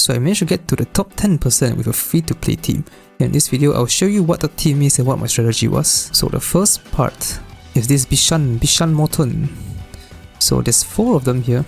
So I managed to get to the top 10% with a free-to-play team. In this video, I'll show you what the team is and what my strategy was. So the first part is this Bishamonten. So there's 4 of them here,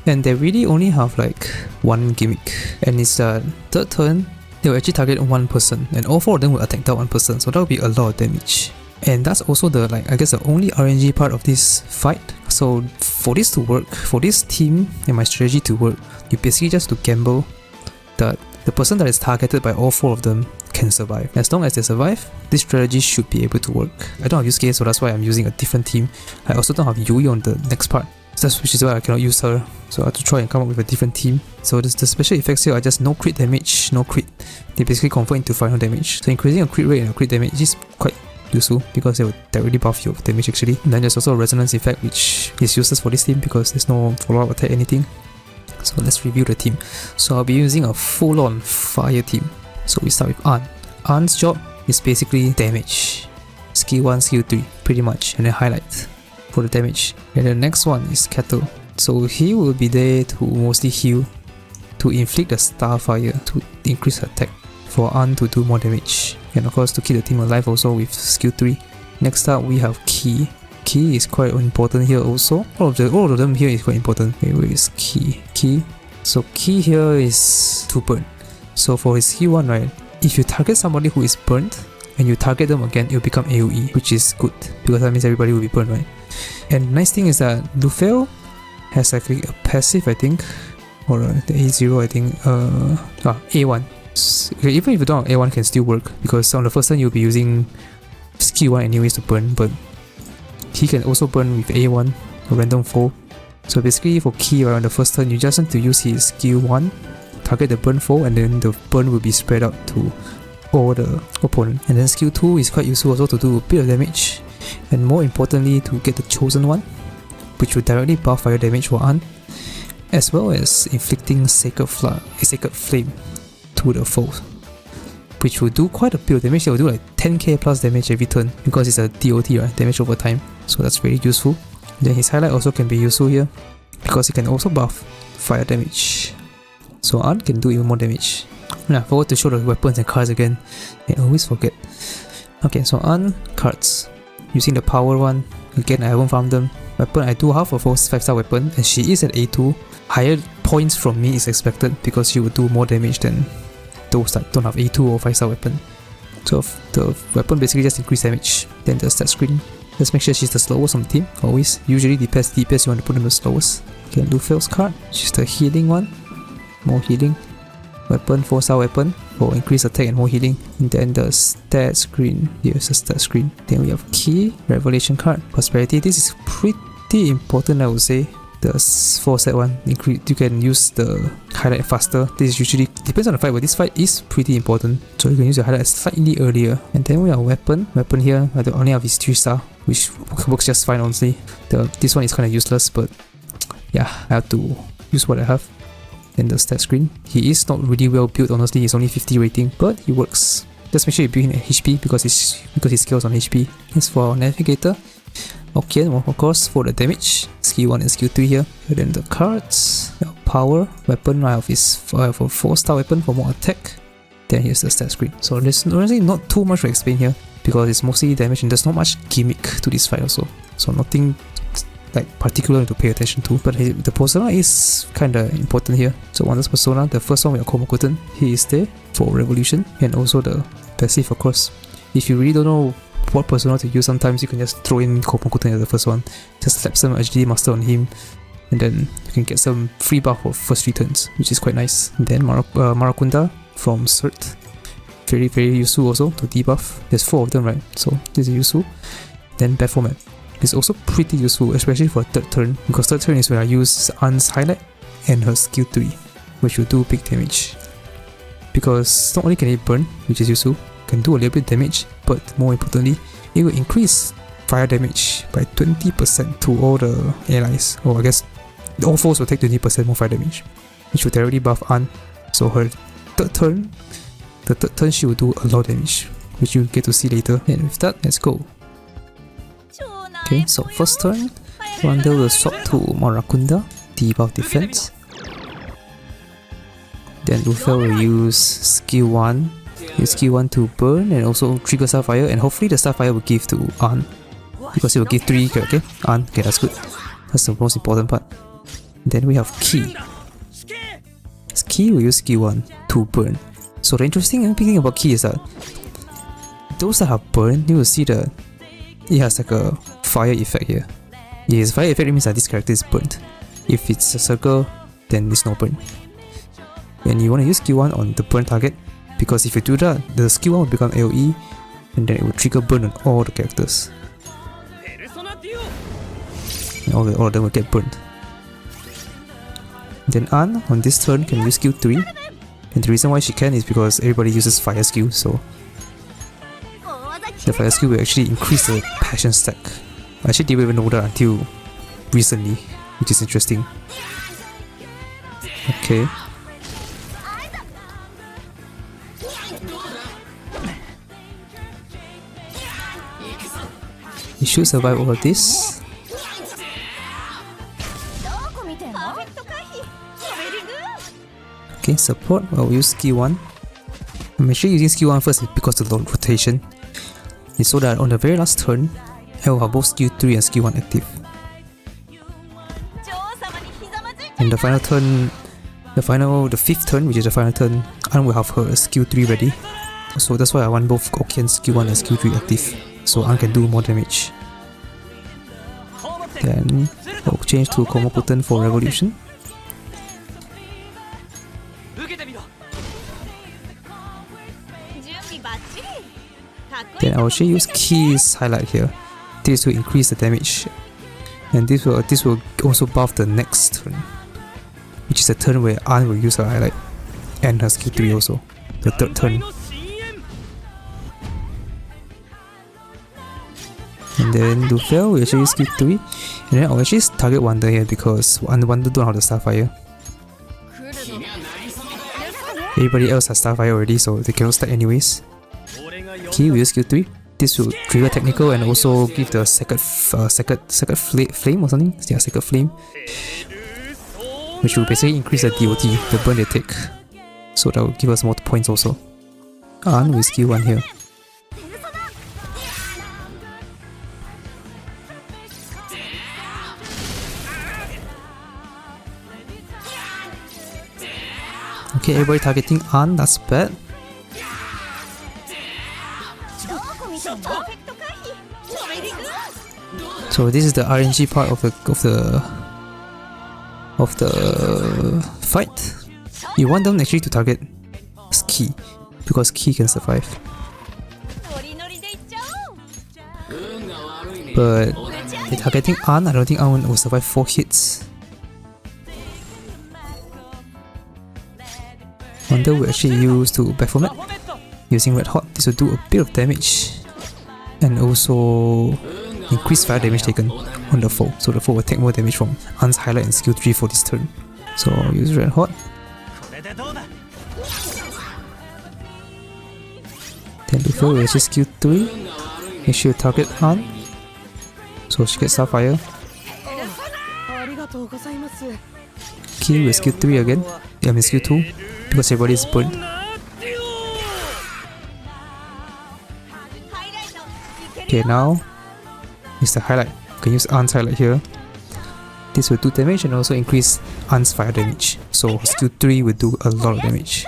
and they really only have like one gimmick, and it's that third turn they will actually target one person, and all 4 of them will attack that one person, so that will be a lot of damage. And that's also the I guess the only RNG part of this fight. So for this to work, for this team and my strategy to work, you basically just to gamble that the person that is targeted by all 4 of them can survive. As long as they survive, this strategy should be able to work. I don't have Yusuke, so that's why I'm using a different team. I also don't have Yui on the next part, which is why I cannot use her. So I have to try and come up with a different team. So the special effects here are just no crit damage, no crit. They basically convert into final damage. So increasing a crit rate and a crit damage is quite useful because they will directly buff your damage actually. And then there's also a resonance effect, which is useless for this team because there's no follow-up attack anything. So let's review the team. So I'll be using a full-on fire team. So we start with An. An's job is basically damage. Skill 1, skill 3, pretty much, and then highlight for the damage. And the next one is Kettle. So he will be there to mostly heal, to inflict the Starfire, to increase attack, for An to do more damage, and of course to keep the team alive also with skill 3. Next up we have Ki. Ki is quite important here also. All of them here is quite important. Okay, where is Ki? Ki. So Ki here is to burn. So for his skill 1, right, if you target somebody who is burnt and you target them again, it will become AoE, which is good because that means everybody will be burned, right? And the nice thing is that Lufel has actually a passive, I think, or the A0, I think, A1. Okay, even if you don't have A1, can still work because on the first turn you'll be using skill 1 anyways to burn, but he can also burn with A1, a random foe. So basically for Ki, right, on the first turn you just need to use his skill 1, target the burn foe, and then the burn will be spread out to all the opponent. And then skill 2 is quite useful also to do a bit of damage, and more importantly to get the chosen one, which will directly buff fire damage for An, as well as inflicting Sacred Flame to the foe, which will do quite a bit of damage. It will do like 10k plus damage every turn because it's a DOT, right? Damage over time. So that's very useful. Then his highlight also can be useful here because he can also buff fire damage. So An can do even more damage. And I forgot to show the weapons and cards again. I always forget. Okay, so An cards. Using the power one. Again, I haven't farmed them. Weapon, I do have a 5-star weapon and she is at A2. Higher points from me is expected because she will do more damage than those that don't have A2 or 5-star weapon. So the weapon basically just increase damage. Then the stat screen. Let's make sure she's the slowest on the team. Always. Usually DPS you want to put them the slowest. Okay, Lufel's card. She's the healing one. More healing. Weapon, 4-star weapon for increased attack and more healing. And then the stat screen. Here's the stat screen. Then we have Ki, Revelation card, Prosperity. This is pretty important, I would say. The 4-stat one, you can use the highlight faster. This usually depends on the fight, but this fight is pretty important, so you can use your highlight slightly earlier. And then we have weapon here. I only have his 3-star, which works just fine honestly. This one is kind of useless, but yeah, I have to use what I have. Then the stat screen. He is not really well built honestly, he's only 50 rating, but he works. Just make sure you build him at HP because his scales on HP. As for our navigator, okay, well, of course for the damage, skill 1 and skill 3 here. And then the cards, power, weapon, I have a 4-star weapon for more attack. Then here's the stat screen. So there's honestly not too much to explain here because it's mostly damage and there's not much gimmick to this fight also. So nothing like particular to pay attention to, but the persona is kinda important here. So Wanda's persona, the first one we have Komokuten, he is there for Revolution, and also the passive of course. If you really don't know what persona to use, sometimes you can just throw in Komokuten as the first one, just slap some HD Master on him, and then you can get some free buff for first 3 turns, which is quite nice. And then Marakunda from Cert, very useful also to debuff. There's 4 of them, right? So this is useful. Then Baphomet is also pretty useful, especially for third turn, because third turn is when I use An's highlight and her skill 3, which will do big damage. Because not only can it burn, which is useful, can do a little bit damage, but more importantly, it will increase fire damage by 20% to all the allies, or I guess all foes will take 20% more fire damage, which will directly buff An. So her the third turn she will do a lot of damage, which you'll get to see later. And with that, let's go. Okay, so first turn, Wanda will swap to Marakunda, debuff defense. Then Ufel will use skill 1. Use skill 1 to burn and also trigger Starfire, and hopefully the Starfire will give to An. Because it will give 3, okay? An, okay, that's good. That's the most important part. Then we have Ki. Ki will use skill 1 to burn. So the interesting thing about Ki is that those that have burn, you will see that it has like a fire effect here. Yes, fire effect means that this character is burnt. If it's a circle, then it's no burn. And you want to use skill 1 on the burn target, because if you do that, the skill 1 will become AoE, and then it will trigger burn on all the characters. And all of them will get burnt. Then An, on this turn, can use skill 3. And the reason why she can is because everybody uses fire skill, so the fire skill will actually increase the passion stack. I actually didn't even know that until recently, which is interesting. Okay. You should survive all of this. Okay, support, I'll use skill 1. I'm actually using skill 1 first because of the rotation. It's so that on the very last turn, I will have both skill 3 and skill 1 active. And the final turn, the 5th turn, which is the final turn, An will have her skill 3 ready. So that's why I want both Okien's skill 1 and skill 3 active, so An can do more damage. Then I'll change to Bishamonten for Revolution. Then I will actually use Ki's highlight here. This will increase the damage, and this will also buff the next turn, which is the turn where An will use her highlight and her skill 3 also, the 3rd turn. And then Lufel will actually use skill 3, and then I'll actually target Wonder here because Wonder don't have the Starfire. Everybody else has Starfire already, so they cannot stack anyways. Ki will use skill 3. This will trigger technical and also give the second flame or something. Yeah, second flame, which will basically increase the DOT, the burn they take. So that will give us more points also. An with skill 1 here. Okay, everybody targeting An, that's bad. So this is the RNG part of the fight. You want them actually to target Ki, because Ki can survive. But targeting An, I don't think An will survive 4 hits. Wonder will actually use to back format using Red Hot. This will do a bit of damage and also increase fire damage taken on the foe. So the foe will take more damage from An's highlight and skill 3 for this turn. So I'll use Red Hot. Then the foe will actually skill 3. Make sure you target An, so she gets Starfire. Ki will skill 3 again. I mean skill 2. Because everybody is burned. Okay, now is the highlight. You can use An's highlight here. This will do damage and also increase An's fire damage. So skill 3 will do a lot of damage.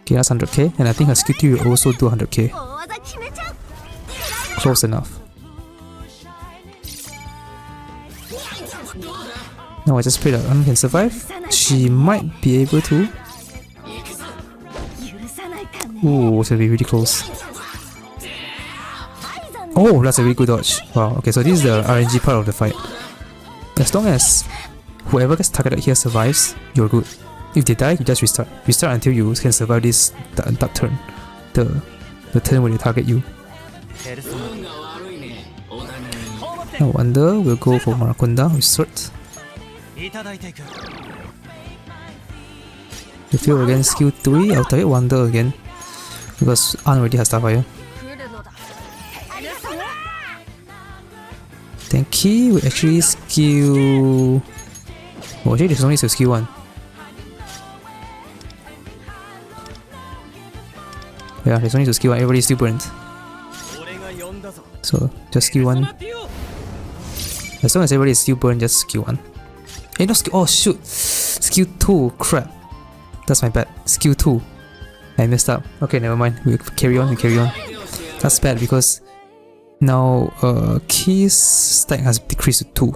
Okay, that's 100k, and I think her skill 3 will also do 100k. Close enough. Now I just pray that An can survive. She might be able to. Ooh, it's gonna be really close. Oh, that's a really good dodge. Wow, okay, so this is the RNG part of the fight. As long as whoever gets targeted here survives, you're good. If they die, you just restart. Restart until you can survive that turn. The turn when they target you. Now Wonder will go for Maraconda with Sword. If you're against skill 3, I'll target Wonder again because An already has Starfire. Then Ki will actually skill... Oh, actually there's only skill 1. Yeah, there's only to skill 1, everybody's still burned. So just skill 1. As long as everybody is still burned, just skill 1. Hey, no skill. Oh shoot! Skill 2, crap. That's my bad. Skill 2. I messed up. Okay, never mind. We carry on, That's bad because now Key's stack has decreased to 2.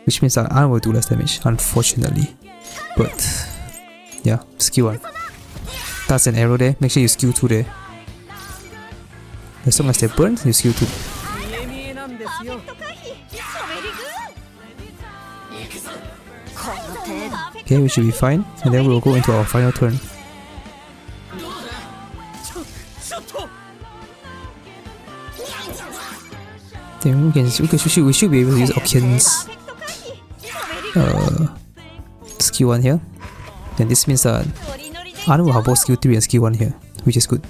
Which means that I will do less damage, unfortunately. But yeah, skill 1. That's an arrow there. Make sure you skill 2 there. As long as they're burned, you skill 2. Okay, we should be fine. And then we'll go into our final turn. Then we should be able to use Okian's skill 1 here. Then this means that Anu will have both skill 3 and skill 1 here, which is good.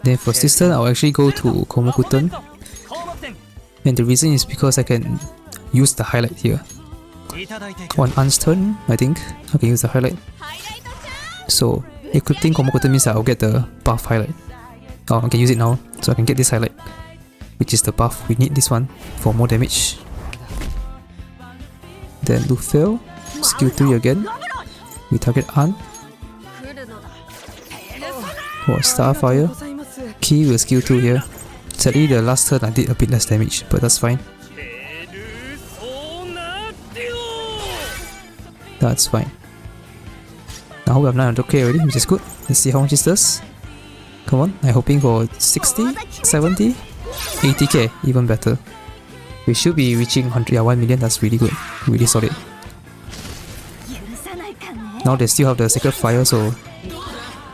Then for this turn, I'll actually go to Komokuten. And the reason is because I can use the highlight here. On An's turn, I think, I can use the highlight. So, equipping Komokuten means that I'll get the buff highlight. Oh, I can use it now, so I can get this highlight, which is the buff. We need this one for more damage. Then Lufel, skill 3 again. We target An. For Starfire. Key will skill 2 here. Sadly, the last turn I did a bit less damage, but that's fine. That's fine. Now we have 900k already, which is good. Let's see how much this does. Come on, I'm hoping for 60, 70, 80k, even better. We should be reaching 100, yeah, 1 million, that's really good. Really solid. Now they still have the Sacred Fire, so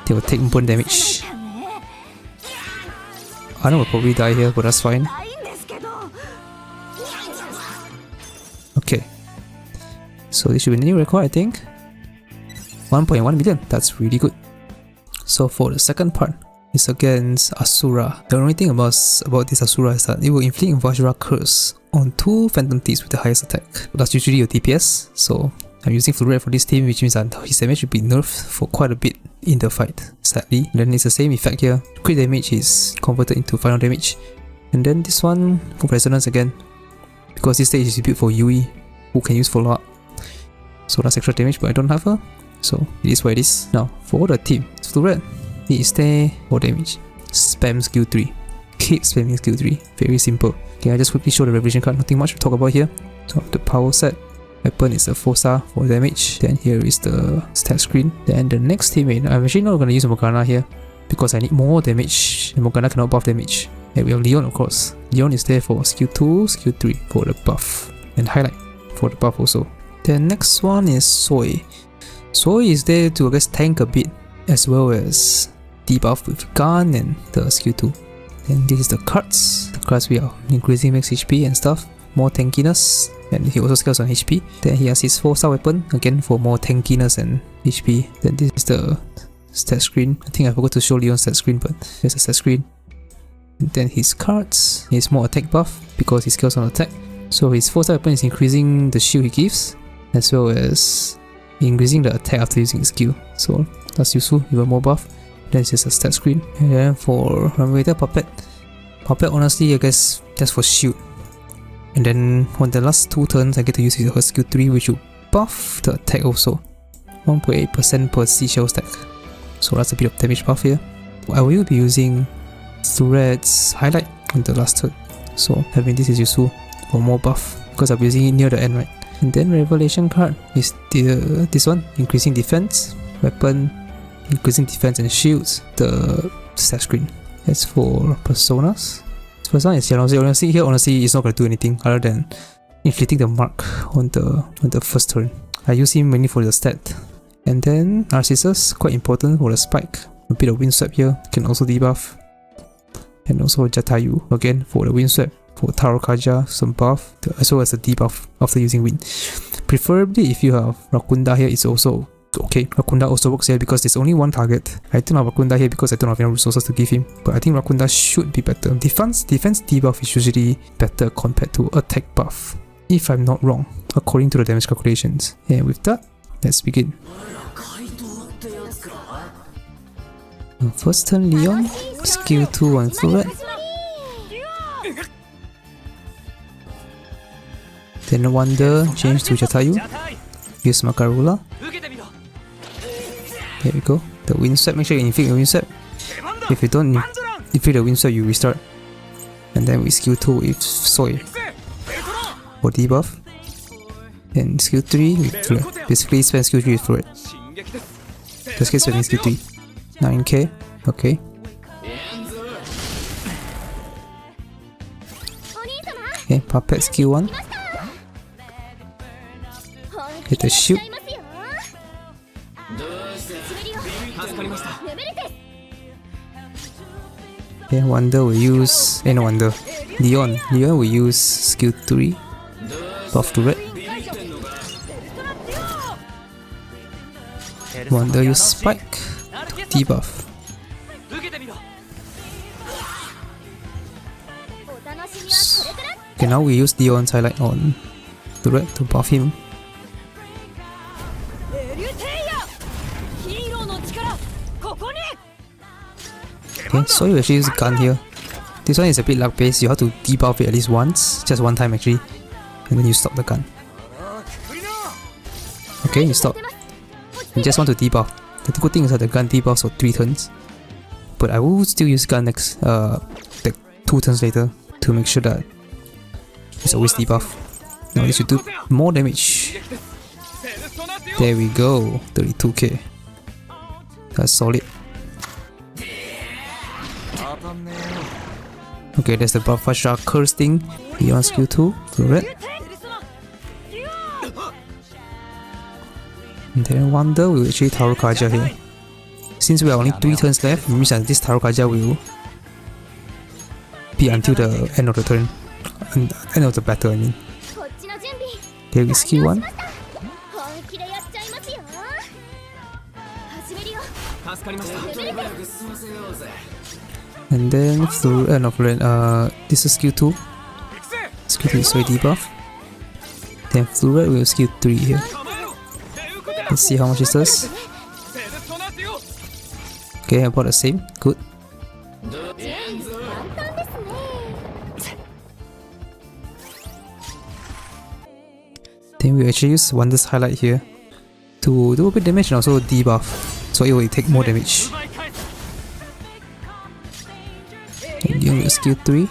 they will take burn damage. Ana will probably die here, but that's fine. Okay. So this should be a new record, I think. 1.1 million, that's really good. So for the second part, it's against Asura. The only thing about this Asura is that it will inflict Vajra Curse on 2 Phantom Thieves with the highest attack. That's usually your DPS, so I'm using Fluid for this team, which means that his damage will be nerfed for quite a bit in the fight, sadly. And then it's the same effect here. Crit damage is converted into final damage. And then this one for Resonance again, because this stage is built for Yui, who can use follow up. So that's extra damage, but I don't have her, so it is what it is. Now, for the team, Fluid, he is there for damage. Spam skill 3. Keep spamming skill 3. Very simple. Okay, I just quickly show the Revelation card, nothing much to talk about here. So the power set. Weapon is a 4-star for damage. Then here is the stat screen. Then the next teammate, I'm actually not going to use Morgana here because I need more damage and Morgana cannot buff damage. And we have Leon, of course. Leon is there for skill 2, skill 3 for the buff, and highlight for the buff also. The next one is Soy. Soy is there to, I guess, tank a bit as well as debuff with gun and the skill 2. Then this is the cards. The cards we are increasing max HP and stuff, more tankiness. And he also scales on HP. Then he has his 4-star weapon, again for more tankiness and HP. Then this is the stat screen. I think I forgot to show Leon's stat screen, but here's the stat screen. And then his cards, he has more attack buff because he scales on attack. So his 4-star weapon is increasing the shield he gives, as well as increasing the attack after using his skill. So that's useful, even more buff. Then this is a stat screen. And then for Runwaiter Puppet. Puppet, honestly, I guess that's for shield. And then on the last 2 turns, I get to use her skill 3, which will buff the attack also. 1.8% per seashell stack. So that's a bit of damage buff here. I will be using Thured's highlight on the last turn. So having this is useful for more buff because I'll be using it near the end, right? And then Revelation card is this one, increasing defense, weapon, increasing defense and shields, the stat screen. As for personas, first one is honestly here, honestly it's not going to do anything other than inflicting the mark on the first turn. I use him mainly for the stat. And then Narcissus, quite important for the spike. A bit of windswept here, can also debuff. And also Jatayu, again for the windswept. For Tarokaja, some buff, as well as a debuff after using wind. Preferably if you have Rakunda here, it's also Okay, Rakunda also works here because there's only one target. I don't have Rakunda here because I don't have enough resources to give him. But I think Rakunda should be better. Defense debuff is usually better compared to attack buff, if I'm not wrong, according to the damage calculations. And with that, let's begin. First turn Leon, skill 2 on Floret. Then Wonder, change to Jatayu. Use Makarula. There we go. The wind sweep, make sure you inflict the wind sweep. If you don't inflict the wind sweep, you restart. And then we skill 2 with Soy for debuff. And skill 3 with Floret. Basically spend skill 3 with Floret. Just keep spending skill 3. 9k, okay. Okay, Puppet skill 1. Hit the shield. Okay, Wonder will use... no Wonder. Leon will use skill 3. Buff to red. Wonder use Spike. Debuff. Okay, now we use Leon's highlight on the red to buff him. Okay, so you actually use gun here. This one is a bit luck based, you have to debuff it at least once, just one time actually, and then you stop the gun. Okay, you stop. You just want to debuff. The good thing is that the gun debuffs for 3 turns. But I will still use gun next, like 2 turns later to make sure that it's always debuff. Now this should do more damage. There we go, 32k. That's solid. Okay, there's the Buffasha curse thing. Beyond skill 2, to red. And then Wonder will actually Tarukaja here. Since we are only 3 turns left, it means that this Tarukaja will be until the end of the turn. End of the battle, I mean. Okay, we skill 1. And then this is skill 2. Skill 2 is already debuff. Then Floret will skill 3 here. Let's see how much it does. Okay, about the same. Good. Then we actually use Wonder's highlight here to do a bit damage and also debuff, so it will take more damage. And you will skill 3.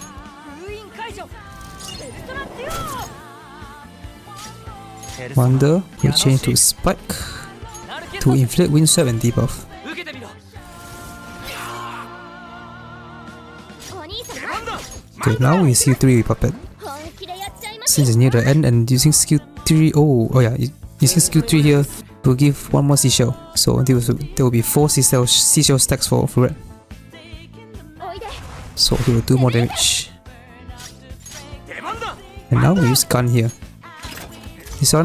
Wonder will change to Spike to inflict wind sweep and debuff. Okay, now we skill 3 with Puppet. Since it's near the end and using skill 3, using skill 3 here will give 1 more seashell. So there will be 4 seashell stacks for Floret. So he will do more damage. And now we use gun here.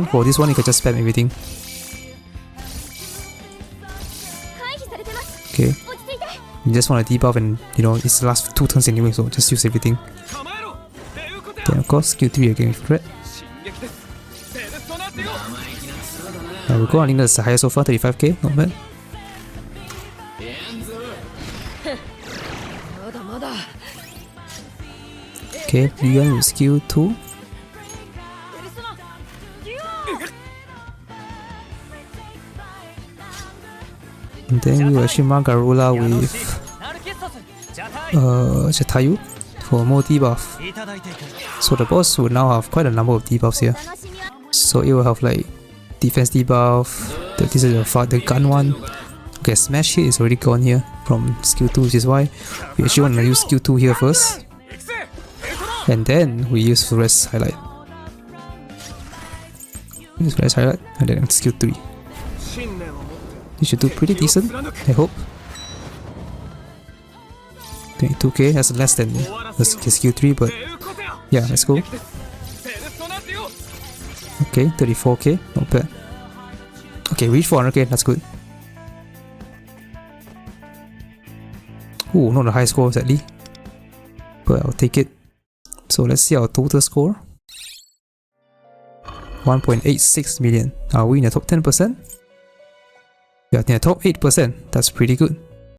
For this one you can just spam everything. Okay. You just want to debuff and it's the last 2 turns anyway, so just use everything. Then of course skill 3 again with red. There we go, I think that's the highest so far, 35k, not bad. Okay, Leon with skill 2. And then we will actually mark Garula with Jatayu for more debuff. So the boss will now have quite a number of debuffs here. So it will have like defense debuff, this is the gun one. Okay, smash hit is already gone here from skill 2, which is why we actually want to use skill 2 here first. And then we use Floret's highlight. Use Floret's highlight and then skill 3. You should do pretty decent, I hope. 22k, that's less than the skill 3, but yeah, let's go. Okay, 34k, not bad. Okay, reach 400k, that's good. Ooh, not the high score sadly, but I'll take it. So let's see our total score. 1.86 million. Are we in the top 10%? We are in the top 8%. That's pretty good.